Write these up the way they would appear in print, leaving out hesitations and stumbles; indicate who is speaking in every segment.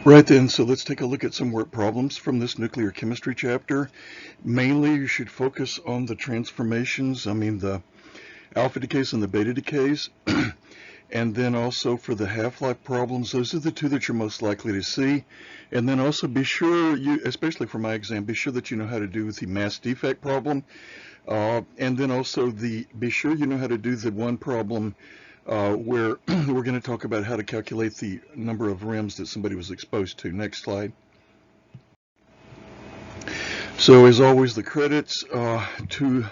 Speaker 1: Right then, so let's take a look at some work problems from this nuclear chemistry chapter. Mainly, you should focus on the transformations, the alpha decays and the beta decays. And then also for the half-life problems, those are the two that you're most likely to see. And then also be sure, especially for my exam, be sure that you know how to do the mass defect problem. And then also be sure you know how to do the one problem where we're going to talk about how to calculate the number of REMs that somebody was exposed to. Next slide. So as always, the credits to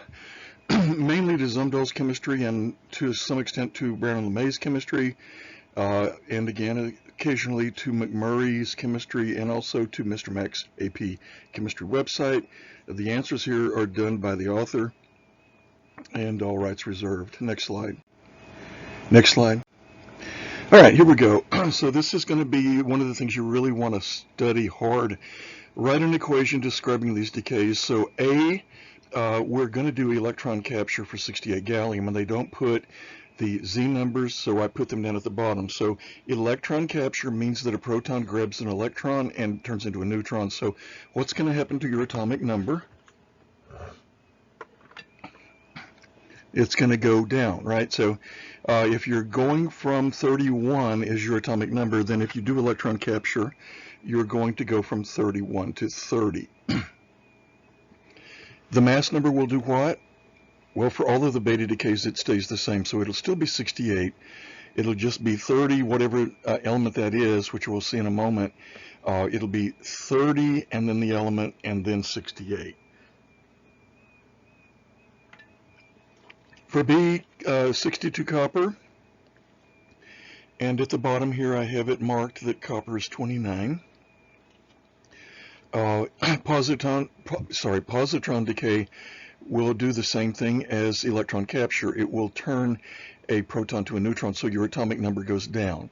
Speaker 1: mainly to Zumdahl's chemistry and to some extent to Brown and LeMay's chemistry, and again occasionally to McMurray's chemistry and also to Mr. Mack's AP chemistry website. The answers here are done by the author and all rights reserved. Next slide. Next slide. All right, here we go. So this is going to be one of the things you really want to study hard. Write an equation describing these decays. So A, we're going to do electron capture for 68 gallium, and they don't put the Z numbers, so I put them down at the bottom. So electron capture means that a proton grabs an electron and turns into a neutron. So what's going to happen to your atomic number? It's going to go down, right? So if you're going from 31 as your atomic number, then if you do electron capture, you're going to go from 31 to 30. The mass number will do what? Well, for all of the beta decays, it stays the same. So it'll still be 68. It'll just be 30, whatever element that is, which we'll see in a moment. It'll be 30 and then the element and then 68. For B, 62 copper, and at the bottom here I have it marked that copper is 29. Positron decay will do the same thing as electron capture. It will turn a proton to a neutron, so your atomic number goes down.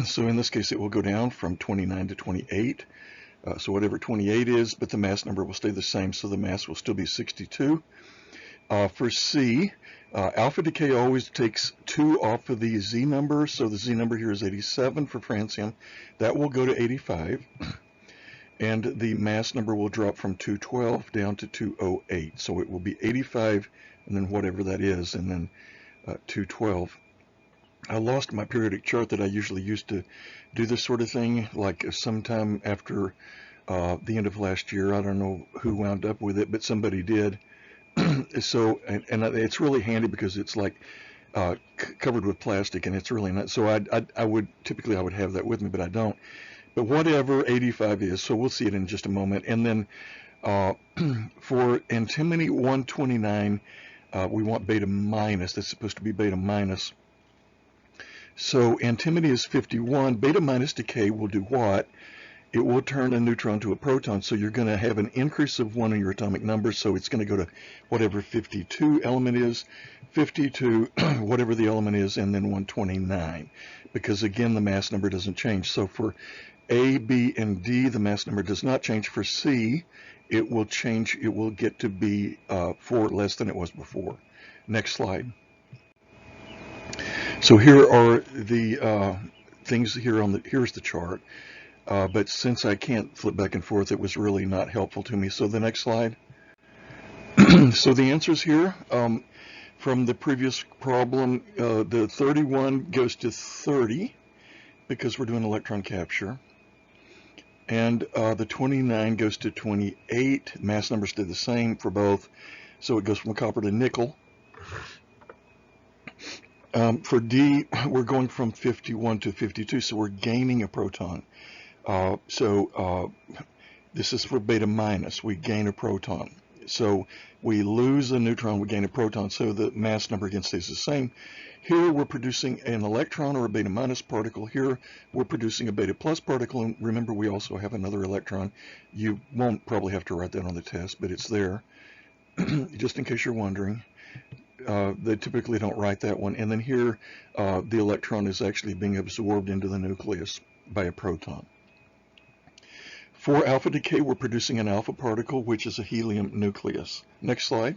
Speaker 1: So in this case it will go down from 29 to 28. So whatever 28 is, but the mass number will stay the same, so the mass will still be 62. For C, alpha decay always takes 2 off of the Z number, so the Z number here is 87 for francium. That will go to 85, and the mass number will drop from 212 down to 208. So it will be 85, and then whatever that is, and then 212. I lost my periodic chart that I usually used to do this sort of thing, like sometime after the end of last year. I don't know who wound up with it, but somebody did. So, and it's really handy because it's like covered with plastic, and it's really not. So I would typically have that with me, but I don't. But whatever 85 is, so we'll see it in just a moment. And then for antimony 129, we want beta minus. That's supposed to be beta minus. So antimony is 51. Beta minus decay will do what? It will turn a neutron to a proton, so you're going to have an increase of 1 in your atomic number, so it's going to go to whatever 52 element is, 52, whatever the element is, and then 129, because again the mass number doesn't change. So for A, B, and D, the mass number does not change. For C, it will change. It will get to be 4 less than it was before. Next slide. So here are the things here here's the chart. But since I can't flip back and forth, it was really not helpful to me. So the next slide. So the answers here from the previous problem, the 31 goes to 30 because we're doing electron capture. And the 29 goes to 28. Mass numbers stay the same for both. So it goes from copper to nickel. For D, we're going from 51 to 52, so we're gaining a proton. This is for beta minus. We gain a proton. So we lose a neutron, we gain a proton, so the mass number again stays the same. Here we're producing an electron or a beta minus particle. Here we're producing a beta plus particle, and remember we also have another electron. You won't probably have to write that on the test, but it's there, just in case you're wondering. They typically don't write that one. And then here the electron is actually being absorbed into the nucleus by a proton. For alpha decay, we're producing an alpha particle, which is a helium nucleus. Next slide.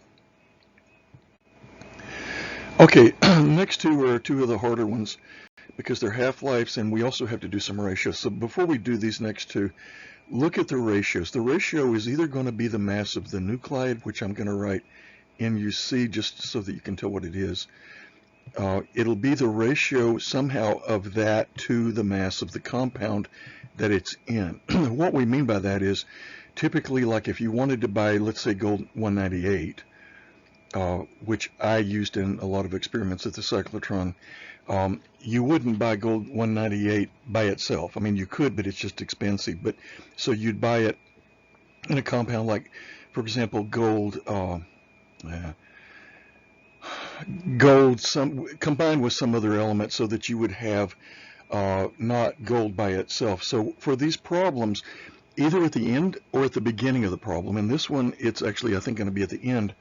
Speaker 1: Okay, next two are two of the harder ones. because they're half-lives, and we also have to do some ratios. So before we do these next two, look at the ratios. The ratio is either going to be the mass of the nuclide, which I'm going to write NuC just so that you can tell what it is. It'll be the ratio somehow of that to the mass of the compound that it's in. What we mean by that is typically, like if you wanted to buy, let's say, gold 198, which I used in a lot of experiments at the cyclotron, you wouldn't buy gold 198 by itself. I mean, you could, but it's just expensive. But so you'd buy it in a compound like, for example, gold combined with some other element, so that you would have not gold by itself. So for these problems, either at the end or at the beginning of the problem, and this one, it's actually, I think, going to be at the end.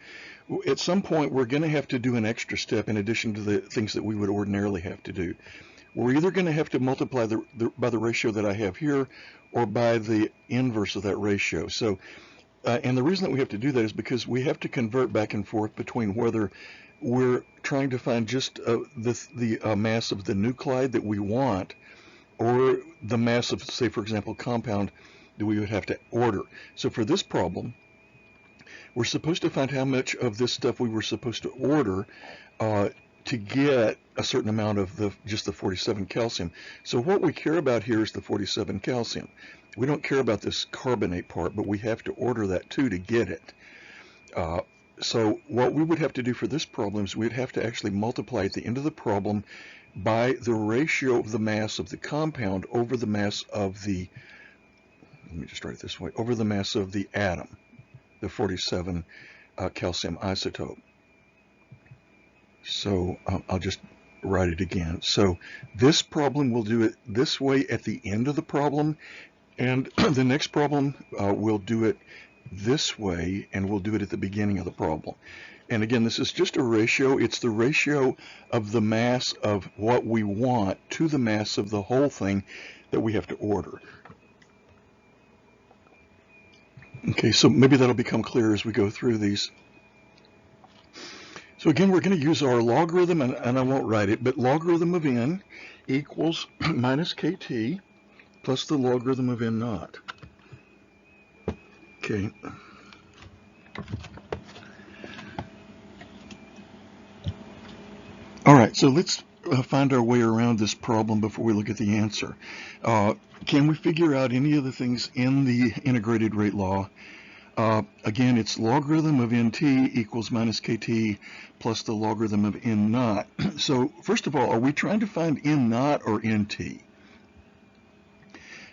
Speaker 1: At some point, we're going to have to do an extra step in addition to the things that we would ordinarily have to do. We're either going to have to multiply by the ratio that I have here, or by the inverse of that ratio. So, and the reason that we have to do that is because we have to convert back and forth between whether we're trying to find just the mass of the nuclide that we want, or the mass of, say, for example, compound that we would have to order. So for this problem, we're supposed to find how much of this stuff we were supposed to order to get a certain amount of just the 47 calcium. So what we care about here is the 47 calcium. We don't care about this carbonate part, but we have to order that too to get it. So what we would have to do for this problem is we'd have to actually multiply at the end of the problem by the ratio of the mass of the compound over the mass of the, let me just write it this way, over the mass of the atom, the 47 calcium isotope. So I'll just write it again. So this problem, we'll do it this way at the end of the problem, and the next problem we'll do it this way, and we'll do it at the beginning of the problem. And again, this is just a ratio. It's the ratio of the mass of what we want to the mass of the whole thing that we have to order. Okay, so maybe that'll become clear as we go through these. So again, we're going to use our logarithm, and I won't write it, but logarithm of n equals minus kt plus the logarithm of n naught. Okay. All right, so let's find our way around this problem before we look at the answer. Can we figure out any of the things in the integrated rate law? Again, it's logarithm of nt equals minus kt plus the logarithm of n naught. So first of all, are we trying to find n naught or nt?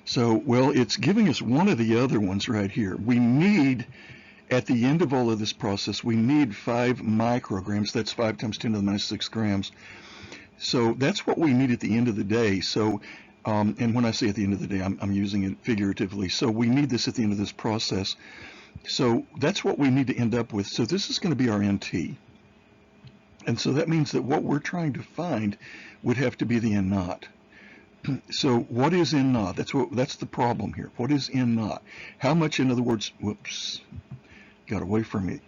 Speaker 1: So, well, it's giving us one of the other ones right here. We need, at the end of all of this process, we need 5 micrograms. That's 5 times 10 to the minus 6 grams. So that's what we need at the end of the day. So, and when I say at the end of the day, I'm using it figuratively. So we need this at the end of this process. So that's what we need to end up with. So this is going to be our NT. And so that means that what we're trying to find would have to be the N naught. So what is N naught? That's the problem here. What is N naught? How much, in other words, whoops, got away from me.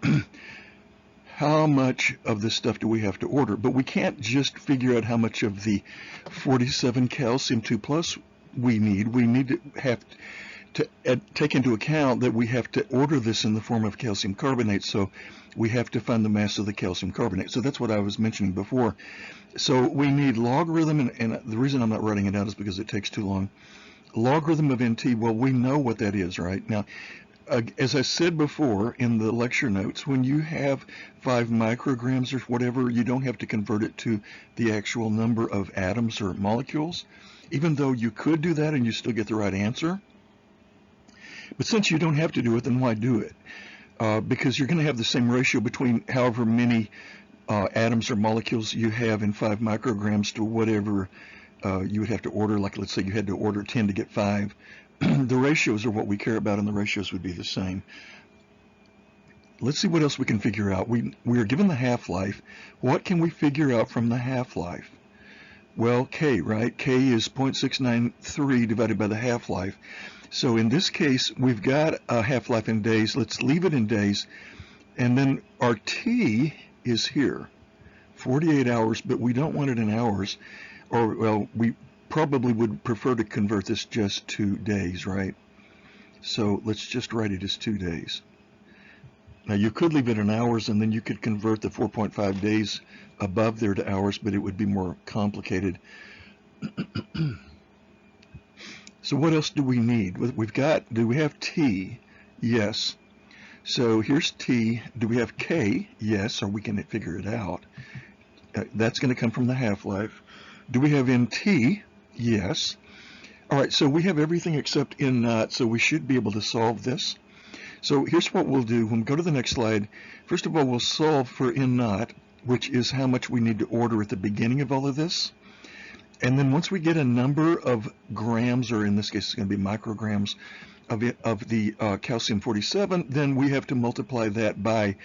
Speaker 1: How much of this stuff do we have to order? But we can't just figure out how much of the 47 calcium 2 plus we need. We need to have to take into account that we have to order this in the form of calcium carbonate. So we have to find the mass of the calcium carbonate. So that's what I was mentioning before. So we need logarithm, and the reason I'm not writing it out is because it takes too long. Logarithm of NT, well, we know what that is, right? Now, as I said before in the lecture notes, when you have 5 micrograms or whatever, you don't have to convert it to the actual number of atoms or molecules, even though you could do that and you still get the right answer. But since you don't have to do it, then why do it? Because you're going to have the same ratio between however many atoms or molecules you have in 5 micrograms to whatever you would have to order. Like, let's say you had to order 10 to get 5. The ratios are what we care about, and the ratios would be the same. Let's see what else we can figure out. We are given the half-life. What can we figure out from the half-life? Well, K, right? K is 0.693 divided by the half-life. So in this case, we've got a half-life in days. Let's leave it in days. And then our T is here, 48 hours, but we don't want it in hours. or well, we probably would prefer to convert this just to days, right? So let's just write it as 2 days. Now you could leave it in hours and then you could convert the 4.5 days above there to hours, but it would be more complicated. So what else do we need? Do we have T? Yes. So here's T. Do we have K? Yes, or we can figure it out. That's going to come from the half-life. Do we have NT? Yes. All right, so we have everything except N naught, so we should be able to solve this. So here's what we'll do. When we go to the next slide, first of all, we'll solve for N naught, which is how much we need to order at the beginning of all of this. And then once we get a number of grams, or in this case it's going to be micrograms of the calcium 47, then we have to multiply that by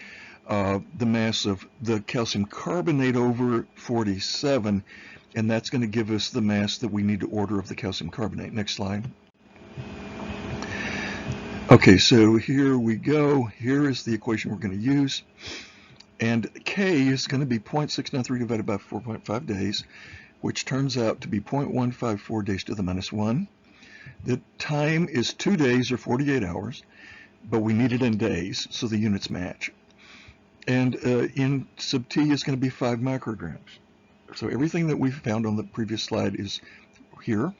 Speaker 1: the mass of the calcium carbonate over 47, and that's going to give us the mass that we need to order of the calcium carbonate. Next slide. Okay, so here we go. Here is the equation we're going to use. And K is going to be 0.693 divided by 4.5 days, which turns out to be 0.154 days to the minus 1. The time is 2 days or 48 hours, but we need it in days, so the units match. And N sub T is going to be 5 micrograms. So everything that we found on the previous slide is here.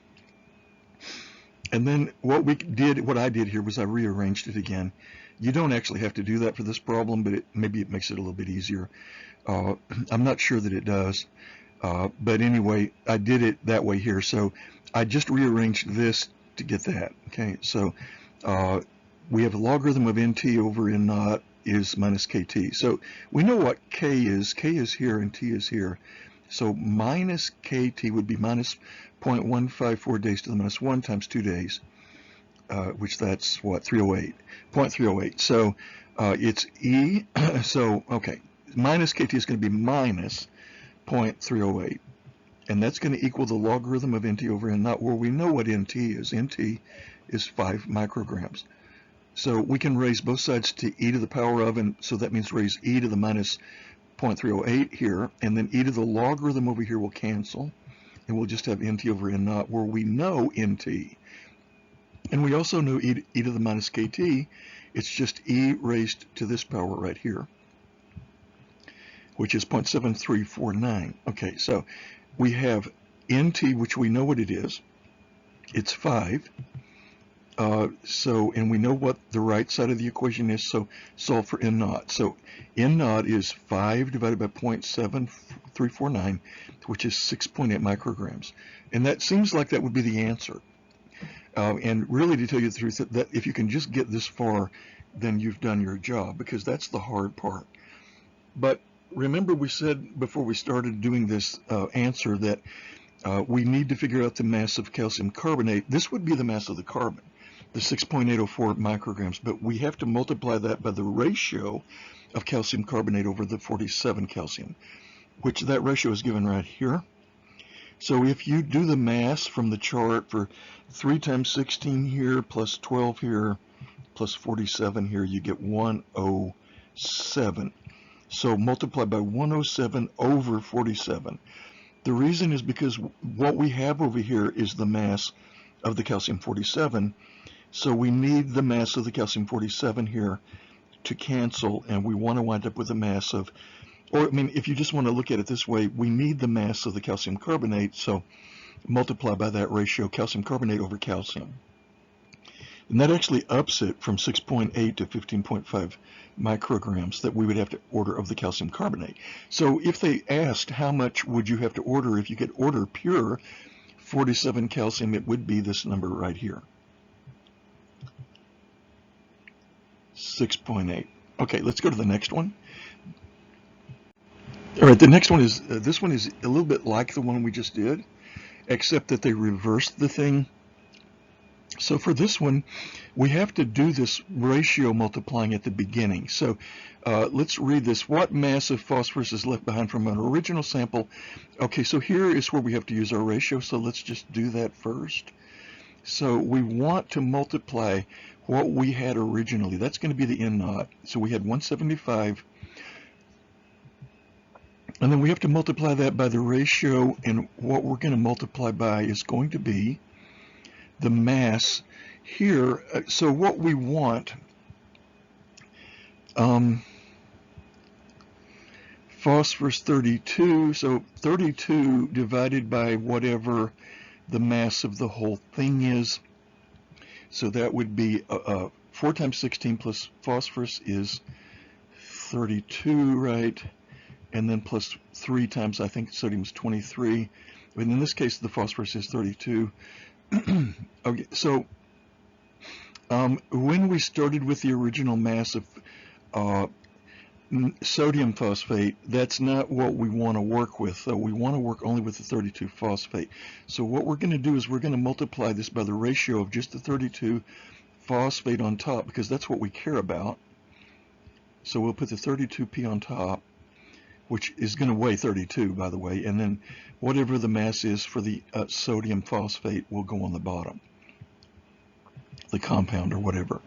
Speaker 1: And then what I did here was I rearranged it again. You don't actually have to do that for this problem, but maybe it makes it a little bit easier. I'm not sure that it does, but anyway, I did it that way here. So I just rearranged this to get that. Okay, so we have a logarithm of NT over N naught is minus KT. So we know what K is. K is here and T is here. So minus KT would be minus 0.154 days to the minus 1 times 2 days, which that's what, 308, 0.308. So it's E, so okay, minus KT is going to be minus 0.308. And that's going to equal the logarithm of NT over N naught, where we know what NT is. NT is 5 micrograms. So we can raise both sides to e to the power of, and so that means raise e to the minus 0.308 here, and then e to the logarithm over here will cancel, and we'll just have NT over N naught, where we know NT. And we also know e to the minus KT. It's just e raised to this power right here, which is 0.7349. Okay, so we have NT, which we know what it is. It's 5. And we know what the right side of the equation is, so solve for N naught. So N naught is 5 divided by 0.7349, which is 6.8 micrograms. And that seems like that would be the answer. And really, to tell you the truth, that if you can just get this far, then you've done your job, because that's the hard part. But remember, we said before we started doing this answer that we need to figure out the mass of calcium carbonate. This would be the mass of the carbon, the 6.804 micrograms, but we have to multiply that by the ratio of calcium carbonate over the 47 calcium, which that ratio is given right here. So if you do the mass from the chart for 3 times 16 here plus 12 here plus 47 here, you get 107. So multiply by 107 over 47. The reason is because what we have over here is the mass of the calcium 47. So we need the mass of the calcium 47 here to cancel, and we want to wind up with a mass of, or I mean, if you just want to look at it this way, we need the mass of the calcium carbonate, so multiply by that ratio, calcium carbonate over calcium. And that actually ups it from 6.8 to 15.5 micrograms that we would have to order of the calcium carbonate. So if they asked how much would you have to order if you could order pure 47 calcium, it would be this number right here. 6.8. Okay, let's go to the next one. All right, the next one is, this one is a little bit like the one we just did, except that they reversed the thing. So for this one, we have to do this ratio multiplying at the beginning. So let's read this. What mass of phosphorus is left behind from an original sample? Okay, so here is where we have to use our ratio, so let's just do that first. So we want to multiply what we had originally. That's going to be the N naught. So we had 175 And then we have to multiply that by the ratio, and what we're going to multiply by is going to be the mass here. So what we want, phosphorus 32, so 32 divided by whatever the mass of the whole thing is. So that would be 4 times 16 plus phosphorus is 32, right? And then plus 3 times, I think sodium is 23. But in this case, the phosphorus is 32. Okay, so when we started with the original mass of sodium phosphate, that's not what we want to work with, though. We want to work only with the 32 phosphate. So what we're going to do is we're going to multiply this by the ratio of just the 32 phosphate on top, because that's what we care about. So we'll put the 32P on top, which is going to weigh 32, by the way, and then whatever the mass is for the sodium phosphate will go on the bottom, the compound or whatever.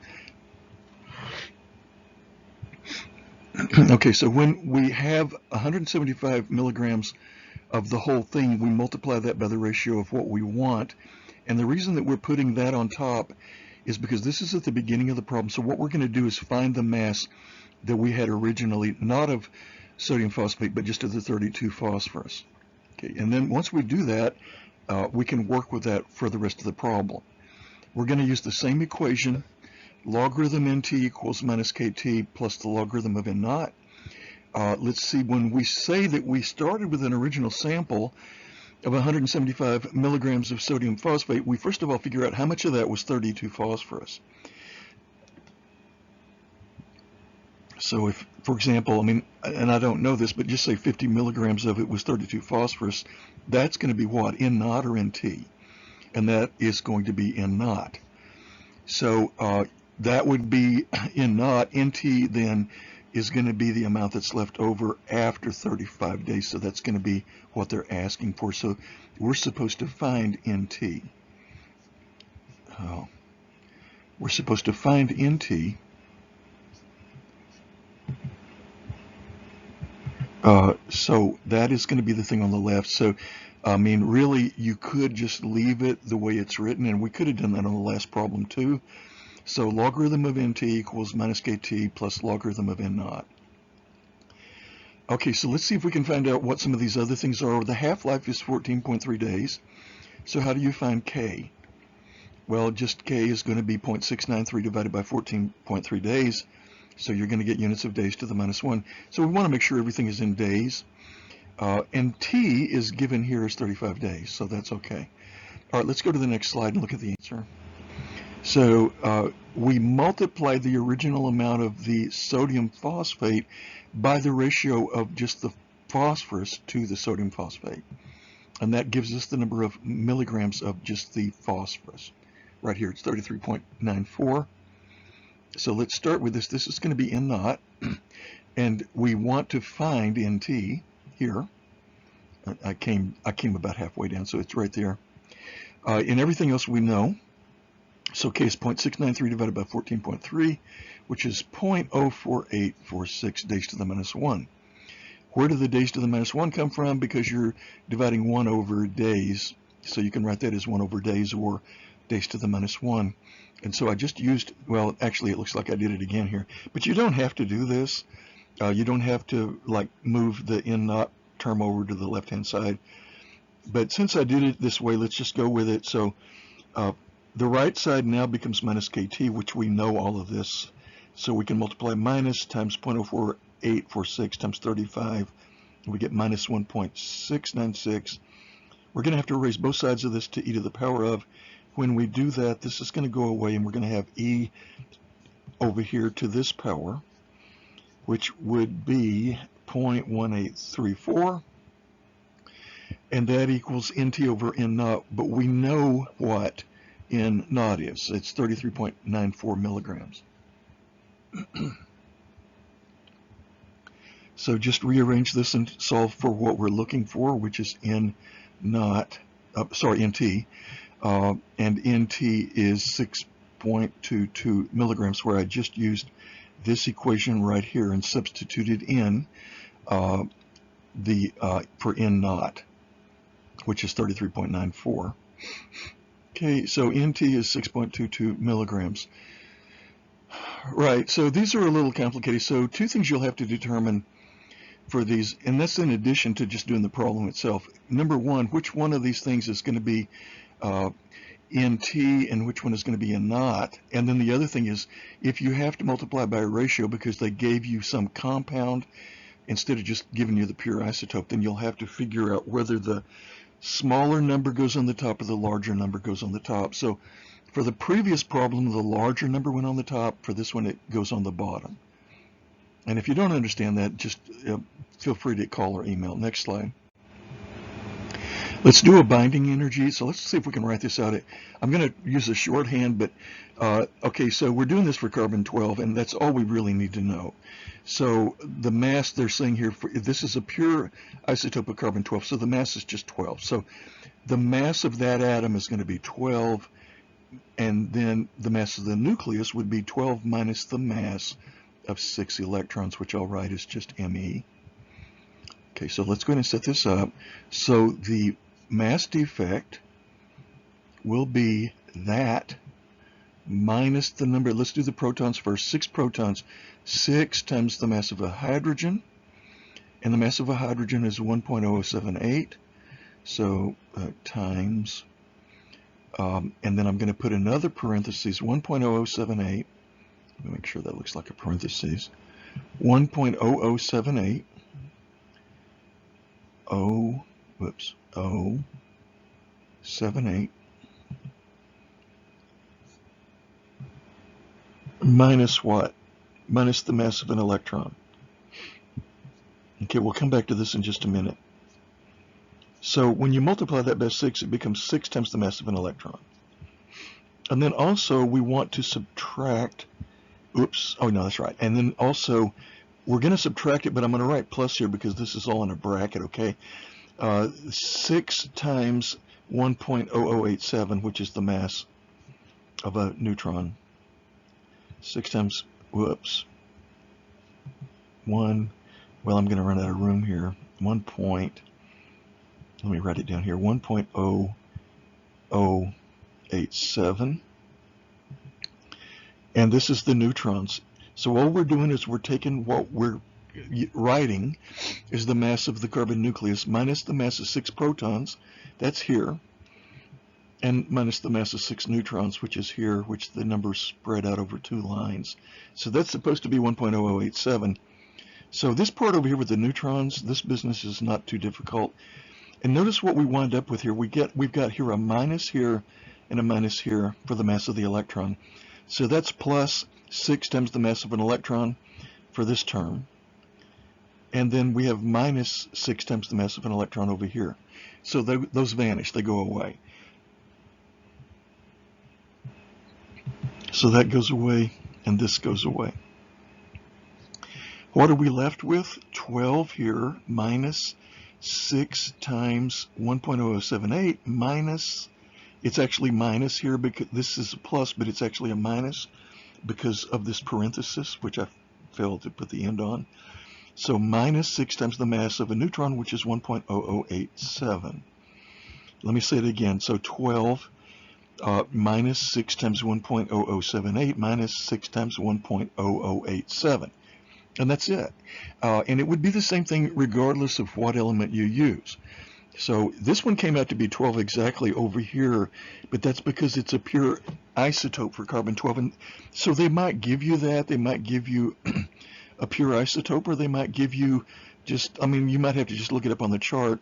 Speaker 1: Okay, so when we have 175 milligrams of the whole thing, we multiply that by the ratio of what we want. And the reason that we're putting that on top is because this is at the beginning of the problem. So what we're going to do is find the mass that we had originally, not of sodium phosphate, but just of the 32 phosphorus. Okay, and then once we do that, we can work with that for the rest of the problem. We're going to use the same equation, logarithm nt equals minus kt plus the logarithm of n naught. Let's see, when we say that we started with an original sample of 175 milligrams of sodium phosphate, we first of all figure out how much of that was 32 phosphorus. So if, for example, I mean, and I don't know this, but just say 50 milligrams of it was 32 phosphorus, that's going to be what, N naught or NT? And that is going to be N naught. So that would be N naught. NT then is going to be the amount that's left over after 35 days. So that's going to be what they're asking for. So we're supposed to find NT. We're supposed to find NT. So that is going to be the thing on the left. So, I mean, really, you could just leave it the way it's written, and we could have done that on the last problem too. So logarithm of nt equals minus kt plus logarithm of n naught. Okay, so let's see if we can find out what some of these other things are. The half-life is 14.3 days. So how do you find k? Well, just k is going to be 0.693 divided by 14.3 days. So you're going to get units of days to the minus 1. So we want to make sure everything is in days. And t is given here as 35 days, so that's okay. All right, let's go to the next slide and look at the answer. So we multiplied the original amount of the sodium phosphate by the ratio of just the phosphorus to the sodium phosphate. And that gives us the number of milligrams of just the phosphorus. Right here, it's 33.94. So let's start with this. This is going to be N naught, and we want to find NT here. I came about halfway down, so it's right there. And everything else we know. So K is 0.693 divided by 14.3, which is 0.04846 days to the minus 1. Where do the days to the minus 1 come from? Because you're dividing 1 over days, so you can write that as 1 over days or days to the minus 1. And so I just used, well, actually it looks like I did it again here, but you don't have to do this. You don't have to like move the N naught term over to the left hand side. But since I did it this way, let's just go with it. So the right side now becomes minus kt, which we know all of this. So we can multiply minus times 0.04846 times 35. And we get minus 1.696. We're going to have to erase both sides of this to e to the power of. When we do that, this is going to go away, and we're going to have e over here to this power, which would be 0.1834, and that equals nt over n naught, but we know what n naught is. It's 33.94 milligrams. So just rearrange this and solve for what we're looking for, which is n naught, nt. And NT is 6.22 milligrams, where I just used this equation right here and substituted in the for N naught, which is 33.94. Okay, so NT is 6.22 milligrams. Right, so these are a little complicated. So two things you'll have to determine for these, and that's in addition to just doing the problem itself. Number one, which one of these things is going to be NT and which one is going to be N naught. And then the other thing is, if you have to multiply by a ratio because they gave you some compound instead of just giving you the pure isotope, then you'll have to figure out whether the smaller number goes on the top or the larger number goes on the top. So for the previous problem, the larger number went on the top. For this one, it goes on the bottom. And if you don't understand that, just feel free to call or email. Next slide. Let's do a binding energy. So let's see if we can write this out. I'm going to use a shorthand, but okay, so we're doing this for carbon-12, and that's all we really need to know. So the mass they're saying here, this is a pure isotope of carbon-12, so the mass is just 12. So the mass of that atom is going to be 12, and then the mass of the nucleus would be 12 minus the mass of 6 electrons, which I'll write as just Me. Okay, so let's go ahead and set this up. So the mass defect will be that minus the number, let's do the protons first, 6 protons, 6 times the mass of a hydrogen, and the mass of a hydrogen is 1.0078, so times, and then I'm going to put another parentheses, 1.0078, let me make sure that looks like a parentheses, 1.0078, 078 minus what? Minus the mass of an electron. Okay, we'll come back to this in just a minute. So when you multiply that by 6, it becomes 6 times the mass of an electron. And then also we want to subtract, oops, oh no, that's right. And then also we're going to subtract it, but I'm going to write plus here because this is all in a bracket, okay? 6 times 1.0087, which is the mass of a neutron. 6 times, whoops, 1, well, I'm going to run out of room here. Let me write it down here, 1.0087. And this is the neutrons. So all we're doing is we're taking what we're writing is the mass of the carbon nucleus minus the mass of 6 protons, that's here, and minus the mass of 6 neutrons, which is here, which the numbers spread out over 2 lines. So that's supposed to be 1.0087. So this part over here with the neutrons, this business is not too difficult. And notice what we wind up with here. We've got here a minus here and a minus here for the mass of the electron. So that's plus 6 times the mass of an electron for this term. And then we have minus 6 times the mass of an electron over here. So those vanish, they go away. So that goes away, and this goes away. What are we left with? 12 here minus 6 times 1.0078 minus, it's actually minus here because this is a plus, but it's actually a minus because of this parenthesis, which I failed to put the end on. So minus 6 times the mass of a neutron, which is 1.0087. Let me say it again. So 12 minus 6 times 1.0078 minus 6 times 1.0087. And that's it. And it would be the same thing regardless of what element you use. So this one came out to be 12 exactly over here, but that's because it's a pure isotope for carbon-12. And so they might give you that. They might give you a pure isotope, or they might give you just, I mean, you might have to just look it up on the chart.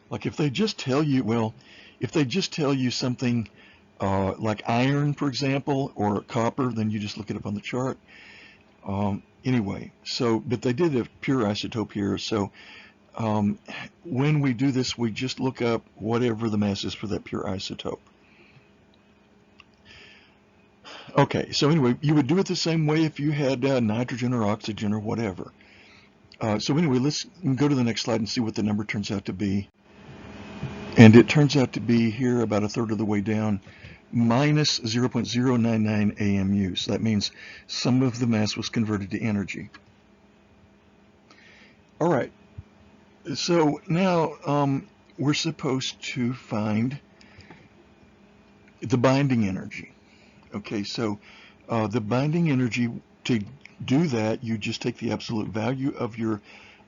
Speaker 1: Like if they just tell you, well, if they just tell you something like iron, for example, or copper, then you just look it up on the chart. Anyway, so, but they did a pure isotope here, so when we do this, we just look up whatever the mass is for that pure isotope. Okay, so anyway, you would do it the same way if you had nitrogen or oxygen or whatever. So anyway, let's go to the next slide and see what the number turns out to be. And it turns out to be here about a third of the way down, minus 0.099 AMU. So that means some of the mass was converted to energy. All right, so now we're supposed to find the binding energy. Okay, so the binding energy, to do that, you just take the absolute value of your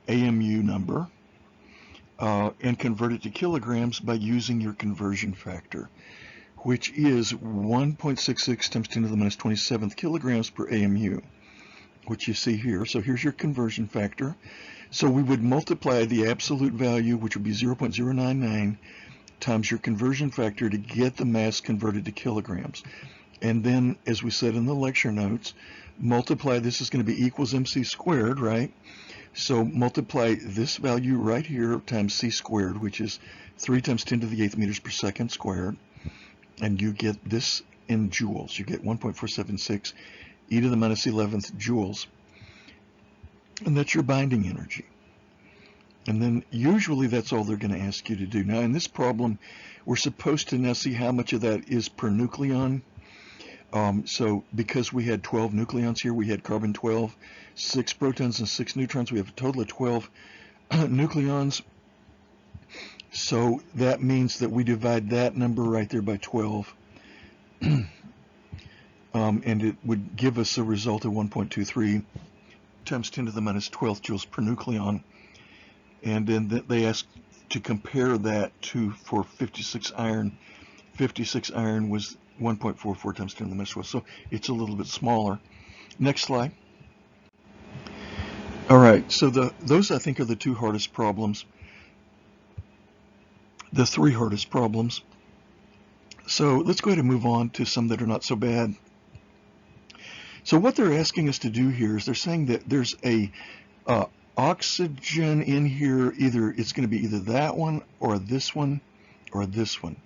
Speaker 1: AMU number and convert it to kilograms by using your conversion factor, which is 1.66 times 10 to the minus 27th kilograms per AMU, which you see here. So here's your conversion factor. So we would multiply the absolute value, which would be 0.099, times your conversion factor to get the mass converted to kilograms. And then, as we said in the lecture notes, multiply, this is going to be equals mc squared, right? So multiply this value right here times c squared, which is 3 times 10 to the 8th meters per second squared. And you get this in joules. You get 1.476 e to the minus 11th joules. And that's your binding energy. And then usually that's all they're going to ask you to do. Now in this problem, we're supposed to now see how much of that is per nucleon. So because we had 12 nucleons here, we had carbon 12, 6 protons and 6 neutrons. We have a total of 12 nucleons. So that means that we divide that number right there by 12. And it would give us a result of 1.23 times 10 to the minus 12th joules per nucleon. And then they ask to compare that to, for 56 iron. 56 iron was 1.44 times 10 to the minus 12, so it's a little bit smaller. Next slide. All right, so those I think are the two hardest problems. The three hardest problems. So let's go ahead and move on to some that are not so bad. So what they're asking us to do here is they're saying that there's a oxygen in here, either it's going to be either that one or this one or this one.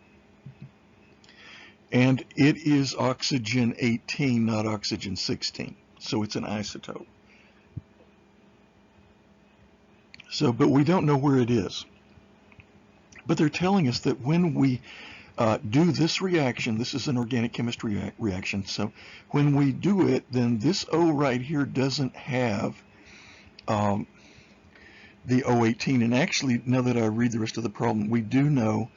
Speaker 1: And it is oxygen 18, not oxygen 16. So it's an isotope. So, but we don't know where it is. But they're telling us that when we do this reaction, this is an organic chemistry reaction, so when we do it, then this O right here doesn't have the O18. And actually, now that I read the rest of the problem, we do know,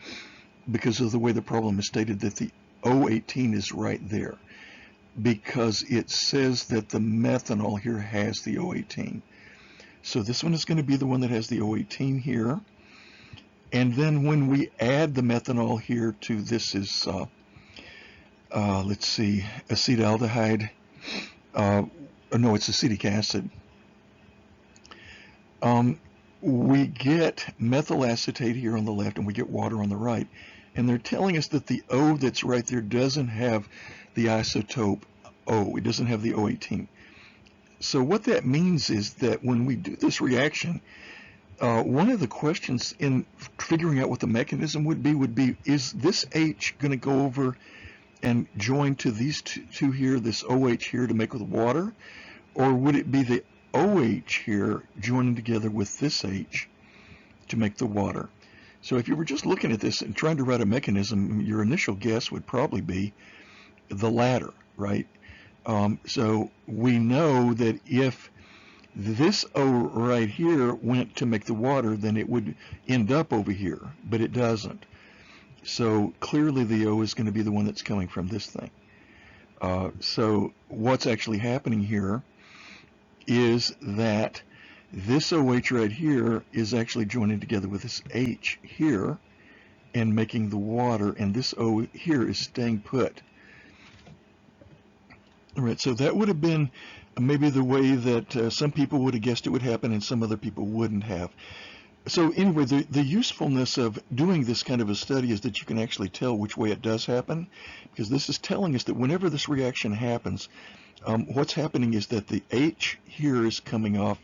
Speaker 1: because of the way the problem is stated, that the O18 is right there, because it says that the methanol here has the O18. So this one is going to be the one that has the O18 here. And then when we add the methanol here to this is, let's see, acetaldehyde, no, it's acetic acid. We get methyl acetate here on the left and we get water on the right. And they're telling us that the O that's right there doesn't have the isotope O. It doesn't have the O18. So what that means is that when we do this reaction, one of the questions in figuring out what the mechanism would be, is this H going to go over and join to these two here, this OH here, to make the water? Or would it be the OH here joining together with this H to make the water? So if you were just looking at this and trying to write a mechanism, your initial guess would probably be the latter, right? So we know that if this O right here went to make the water, then it would end up over here, but it doesn't. So clearly the O is going to be the one that's coming from this thing. So what's actually happening here is that this OH right here is actually joining together with this H here and making the water, and this O here is staying put. All right, so that would have been maybe the way that some people would have guessed it would happen and some other people wouldn't have. So anyway, the usefulness of doing this kind of a study is that you can actually tell which way it does happen, because this is telling us that whenever this reaction happens, what's happening is that the H here is coming off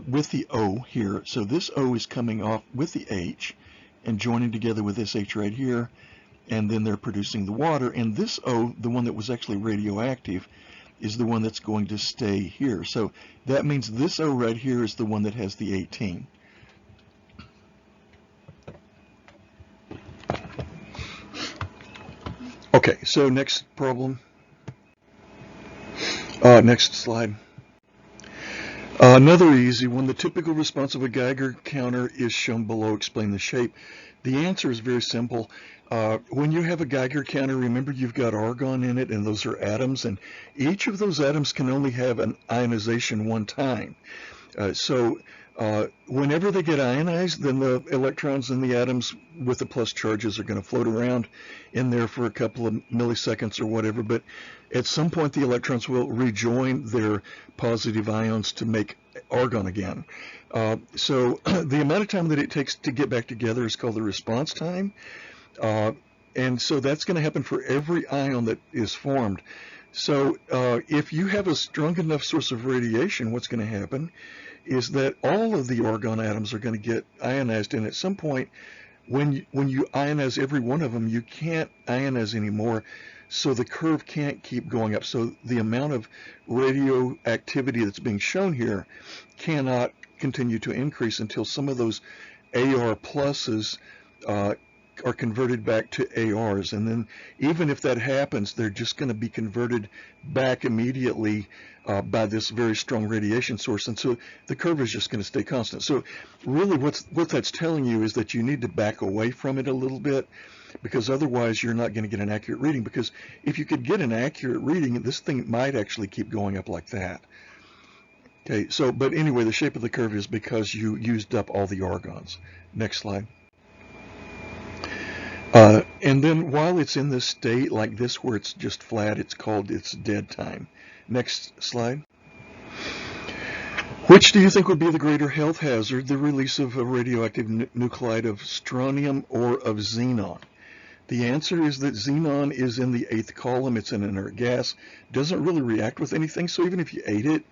Speaker 1: with the O here. So this O is coming off with the H and joining together with this H right here, and then they're producing the water. And this O, the one that was actually radioactive, is the one that's going to stay here. So that means this O right here is the one that has the 18. Okay, so next problem. Next slide. Another easy one, the typical response of a Geiger counter is shown below. Explain the shape. The answer is very simple. When you have a Geiger counter, remember you've got argon in it, and those are atoms, and each of those atoms can only have an ionization one time. Whenever they get ionized, then the electrons in the atoms with the plus charges are going to float around in there for a couple of milliseconds or whatever, but at some point the electrons will rejoin their positive ions to make argon again. So the amount of time that it takes to get back together is called the response time. And so that's going to happen for every ion that is formed. So if you have a strong enough source of radiation, what's going to happen is that all of the argon atoms are going to get ionized, and at some point when you ionize every one of them, you can't ionize anymore, so the curve can't keep going up. So the amount of radioactivity that's being shown here cannot continue to increase until some of those AR pluses are converted back to ARs, and then even if that happens, they're just going to be converted back immediately by this very strong radiation source, and so the curve is just going to stay constant. So really what that's telling you is that you need to back away from it a little bit, because otherwise you're not going to get an accurate reading, because if you could get an accurate reading, this thing might actually keep going up like that. Okay, so but anyway, the shape of the curve is because you used up all the argons. Next slide. And then while it's in this state like this where it's just flat, it's called its dead time. Next slide. Which do you think would be the greater health hazard, the release of a radioactive nuclide of strontium or of xenon? The answer is that xenon is in the 8th column. It's an inert gas, doesn't really react with anything, so even if you ate it,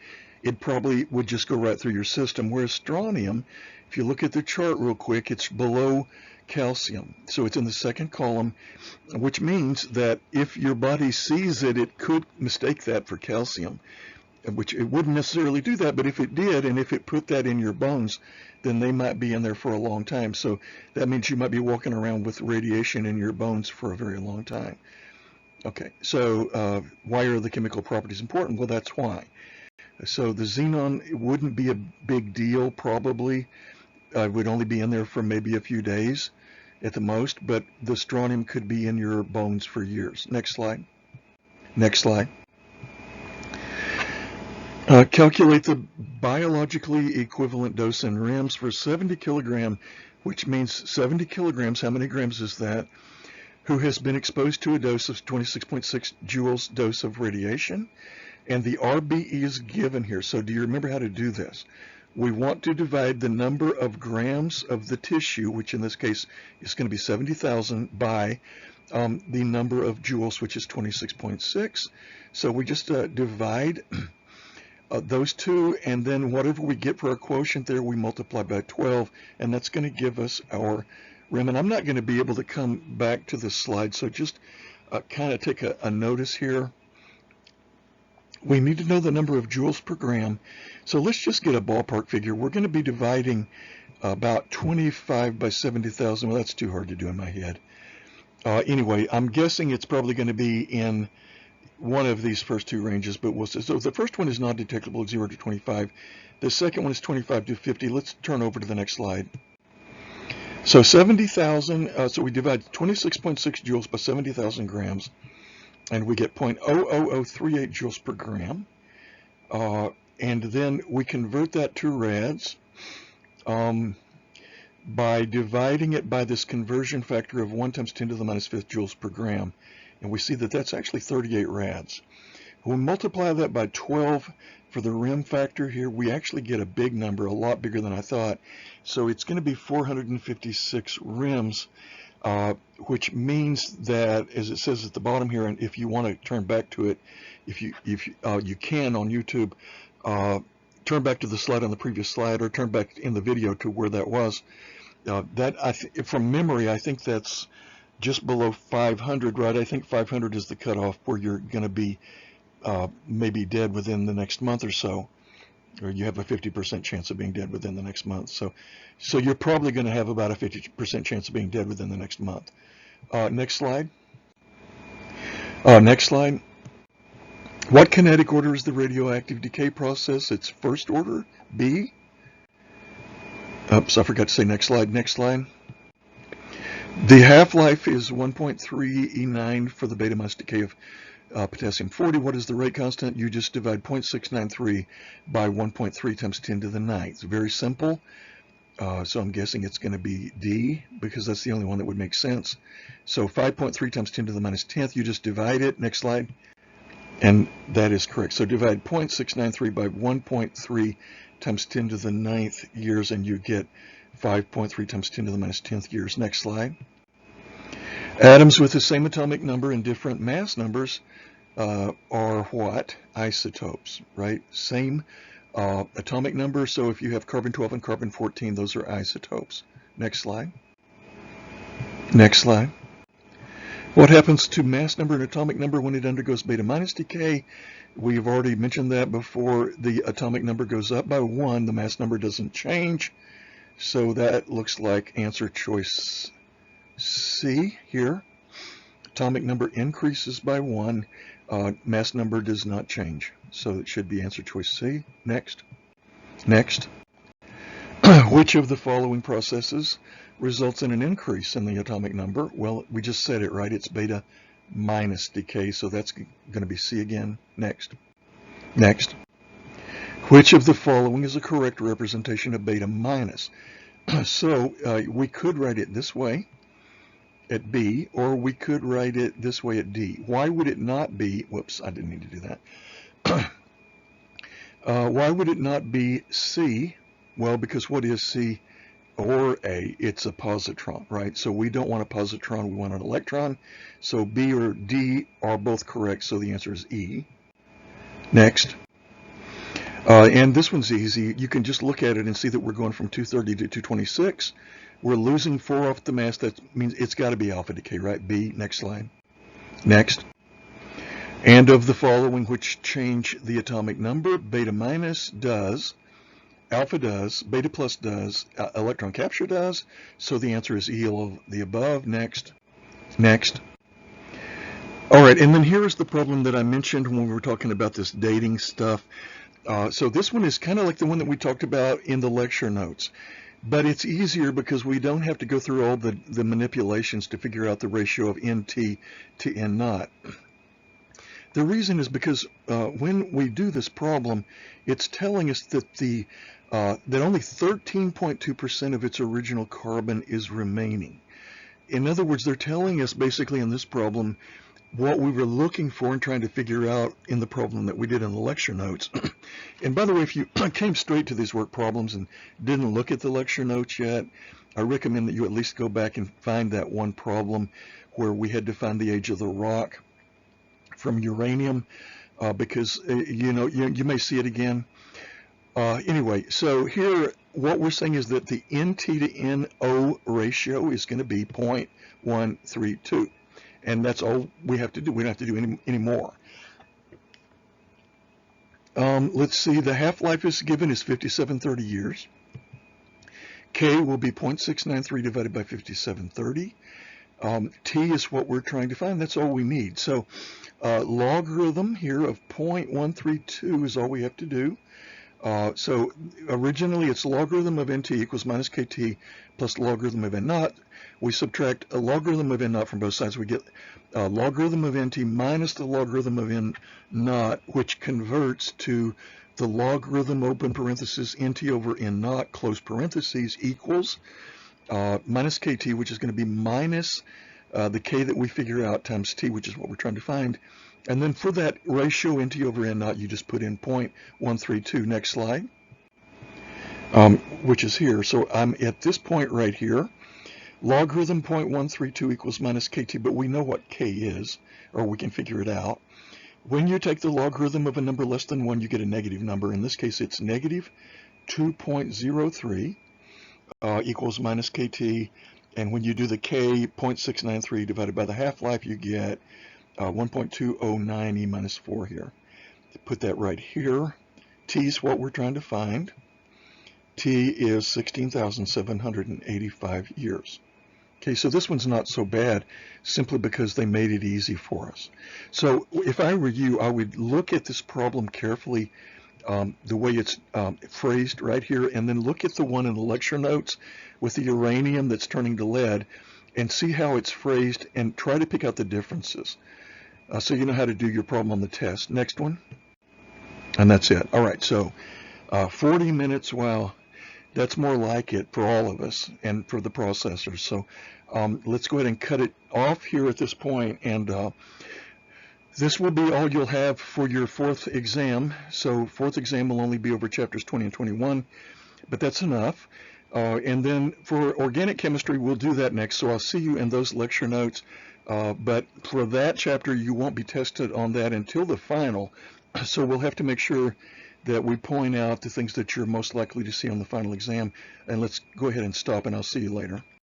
Speaker 1: it probably would just go right through your system. Whereas strontium, if you look at the chart real quick, it's below calcium, so it's in the 2nd column, which means that if your body sees it, it could mistake that for calcium, which it wouldn't necessarily do that, but if it did, and if it put that in your bones, then they might be in there for a long time. So that means you might be walking around with radiation in your bones for a very long time. Okay, so why are the chemical properties important? Well, that's why. So the xenon, it wouldn't be a big deal probably. It would only be in there for maybe a few days at the most, but the strontium could be in your bones for years. Next slide. Next slide. Calculate the biologically equivalent dose in REMS for 70 kilogram, which means 70 kilograms, how many grams is that, who has been exposed to a dose of 26.6 joules dose of radiation, and the RBE is given here. So do you remember how to do this? We want to divide the number of grams of the tissue, which in this case is going to be 70,000, by the number of joules, which is 26.6. So we just divide those two, and then whatever we get for our quotient there, we multiply by 12, and that's going to give us our REM. And I'm not going to be able to come back to this slide, so just kind of take a notice here. We need to know the number of joules per gram. So let's just get a ballpark figure. We're going to be dividing about 25 by 70,000. Well, that's too hard to do in my head. Anyway, I'm guessing it's probably going to be in one of these first two ranges, but we'll see. So the first one is non-detectable, 0 to 25. The second one is 25 to 50. Let's turn over to the next slide. So 70,000, so we divide 26.6 joules by 70,000 grams, and we get 0.00038 joules per gram. And then we convert that to rads by dividing it by this conversion factor of 1 times 10 to the minus 5th joules per gram. And we see that that's actually 38 rads. When we multiply that by 12 for the REM factor here, we actually get a big number, a lot bigger than I thought. So it's going to be 456 REMs, which means that, as it says at the bottom here, and if you want to turn back to it, if you can on YouTube, turn back to the slide on the previous slide, or turn back in the video to where that was. From memory, I think that's just below 500, right? I think 500 is the cutoff where you're going to be maybe dead within the next month or so, or you have a 50% chance of being dead within the next month. So you're probably going to have about a 50% chance of being dead within the next month. Next slide. Next slide. What kinetic order is the radioactive decay process? It's first order, B. Oops, I forgot to say next slide. Next slide. The half-life is 1.3 E9 for the beta minus decay of potassium 40. What is the rate constant? You just divide 0.693 by 1.3 times 10 to the 9th. It's very simple. So I'm guessing it's going to be D, because that's the only one that would make sense. So 5.3 times 10 to the minus 10th, you just divide it. Next slide. And that is correct. So divide 0.693 by 1.3 times 10 to the 9th years, and you get 5.3 times 10 to the minus 10th years. Next slide. Atoms with the same atomic number and different mass numbers are what? Isotopes, right? Same atomic number. So if you have carbon 12 and carbon 14, those are isotopes. Next slide. Next slide. What happens to mass number and atomic number when it undergoes beta minus decay? We've already mentioned that before. The atomic number goes up by 1. The mass number doesn't change. So that looks like answer choice C here. Atomic number increases by 1. Mass number does not change. So it should be answer choice C. Next. Next. Which of the following processes results in an increase in the atomic number? Well, we just said it, right? It's beta minus decay, so that's going to be C again. Next. Next. Which of the following is a correct representation of beta minus? So we could write it this way at B, or we could write it this way at D. Why would it not be, whoops, I didn't need to do that. Why would it not be C? Well, because what is C or A? It's a positron, right? So we don't want a positron, we want an electron. So B or D are both correct, so the answer is E. Next. And this one's easy. You can just look at it and see that we're going from 230 to 226. We're losing 4 off the mass. That means it's got to be alpha decay, right? B. Next slide. Next. And of the following which change the atomic number, beta minus does, alpha does, beta plus does, electron capture does. So the answer is E, all of the above. Next. Next. All right, and then here is the problem that I mentioned when we were talking about this dating stuff. So this one is kind of like the one that we talked about in the lecture notes, but it's easier because we don't have to go through all the manipulations to figure out the ratio of NT to N naught. The reason is because when we do this problem, it's telling us that that only 13.2% of its original carbon is remaining. In other words, they're telling us basically in this problem what we were looking for and trying to figure out in the problem that we did in the lecture notes. And by the way, if you came straight to these work problems and didn't look at the lecture notes yet, I recommend that you at least go back and find that one problem where we had to find the age of the rock from uranium, because you may see it again. Anyway, so here what we're saying is that the NT to NO ratio is going to be 0.132. And that's all we have to do. We don't have to do any more. Let's see, the half-life is given is 5730 years. K will be 0.693 divided by 5730. T is what we're trying to find. That's all we need. So logarithm here of 0.132 is all we have to do. So originally it's logarithm of NT equals minus KT plus logarithm of N naught. We subtract a logarithm of N naught from both sides. We get a logarithm of NT minus the logarithm of N naught, which converts to the logarithm open parenthesis NT over N naught close parentheses equals minus KT, which is going to be minus the K that we figure out times T, which is what we're trying to find. And then for that ratio NT over N naught, you just put in 0.132. Next slide, which is here. So I'm at this point right here. Logarithm 0.132 equals minus KT, but we know what K is, or we can figure it out. When you take the logarithm of a number less than 1, you get a negative number. In this case, it's negative 2.03 equals minus KT. And when you do the K, 0.693 divided by the half-life, you get 1.209 E minus 4 here. Put that right here. T is what we're trying to find. T is 16,785 years. Okay, so this one's not so bad simply because they made it easy for us. So if I were you, I would look at this problem carefully, the way it's phrased right here, and then look at the one in the lecture notes with the uranium that's turning to lead and see how it's phrased and try to pick out the differences so you know how to do your problem on the test. Next one. And that's it. All right, so 40 minutes, wow. That's more like it for all of us and for the processors. So let's go ahead and cut it off here at this point, and this will be all you'll have for your fourth exam. So fourth exam will only be over chapters 20 and 21, but that's enough. And then for organic chemistry, we'll do that next. So I'll see you in those lecture notes. But for that chapter, you won't be tested on that until the final. So we'll have to make sure that we point out the things that you're most likely to see on the final exam. And let's go ahead and stop, and I'll see you later.